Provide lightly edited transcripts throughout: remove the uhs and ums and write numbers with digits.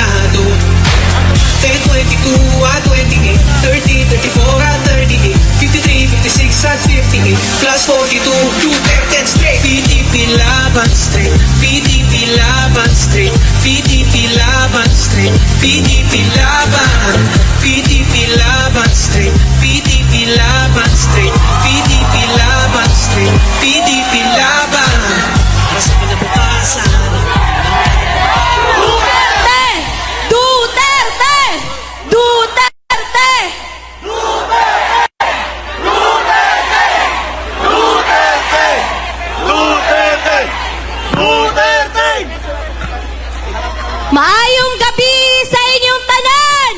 Senado. 10, 22 at 28, 30, 34 at 38, 53, 56 at 58, plus 42, Duterte and straight. PDP laban straight, PDP laban straight, PDP laban straight, PDP laban, PDP laban straight, PDP laban straight, PDP laban straight, PDP laban. Para sa kinabukasan. Maayong gabi sa inyong tanan!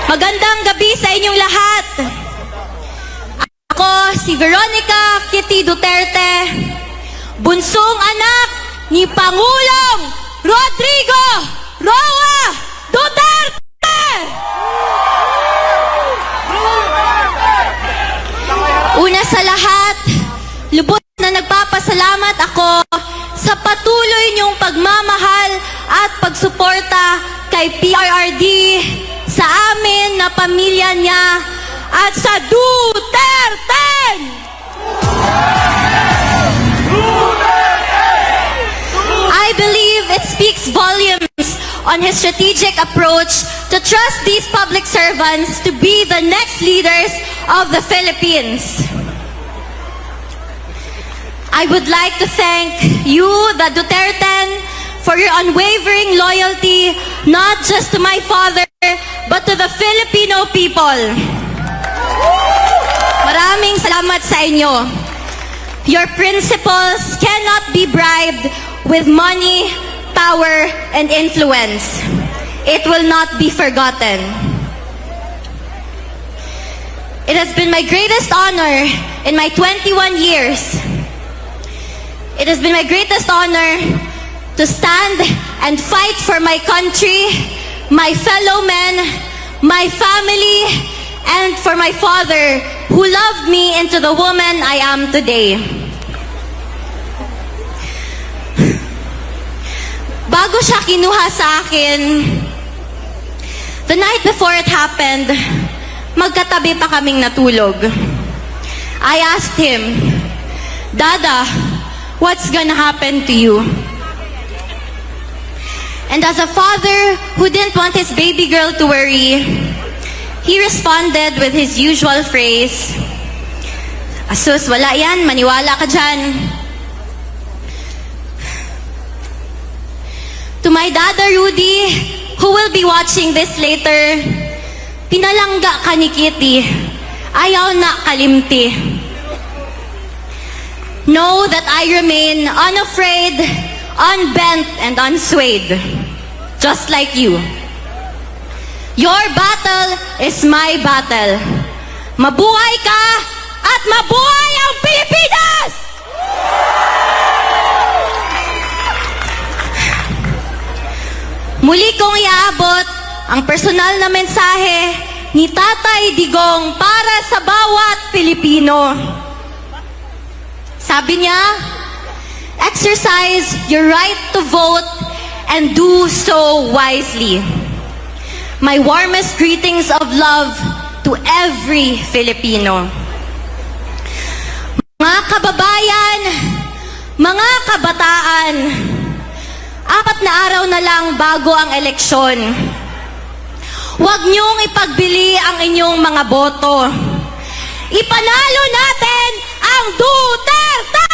Magandang gabi sa inyong lahat. Ako si Veronica Kitty Duterte, bunsong anak ni Pangulong Rodrigo Roa Duterte! Una sa lahat, lubos na nagpapasalamat ako sa patuloy niyong pagmamahal at pagsuporta kay PRRD, sa amin na pamilya niya, at sa Duterte! I believe it speaks volumes on his strategic approach to trust these public servants to be the next leaders of the Philippines. I would like to thank you, the Duterten, for your unwavering loyalty, not just to my father, but to the Filipino people. Maraming salamat sa inyo. Your principles cannot be bribed with money, power, and influence. It will not be forgotten. It has been my greatest honor in my 21 years. It has been my greatest honor to stand and fight for my country, my fellow men, my family, and for my father who loved me into the woman I am today. Bago siya kinuha sa akin, the night before it happened, magkatabi pa kaming natulog. I asked him, "Dada, what's gonna happen to you?" And as a father who didn't want his baby girl to worry, he responded with his usual phrase, "Asus, wala yan, maniwala ka dyan." To my dada Rudy, who will be watching this later, pinalangga ka ni Kitty, ayaw na kalimti. Know that I remain unafraid, unbent, and unswayed, just like you. Your battle is my battle. Mabuhay ka at mabuhay ang Pilipinas! Muli kong iaabot ang personal na mensahe ni Tatay Digong para sa bawat Pilipino. Sabi niya, exercise your right to vote and do so wisely. My warmest greetings of love to every Filipino. Mga kababayan, mga kabataan, 4 na araw na lang bago ang eleksyon. Huwag niyong ipagbili ang inyong mga boto. Ipanalo natin ang Duterte!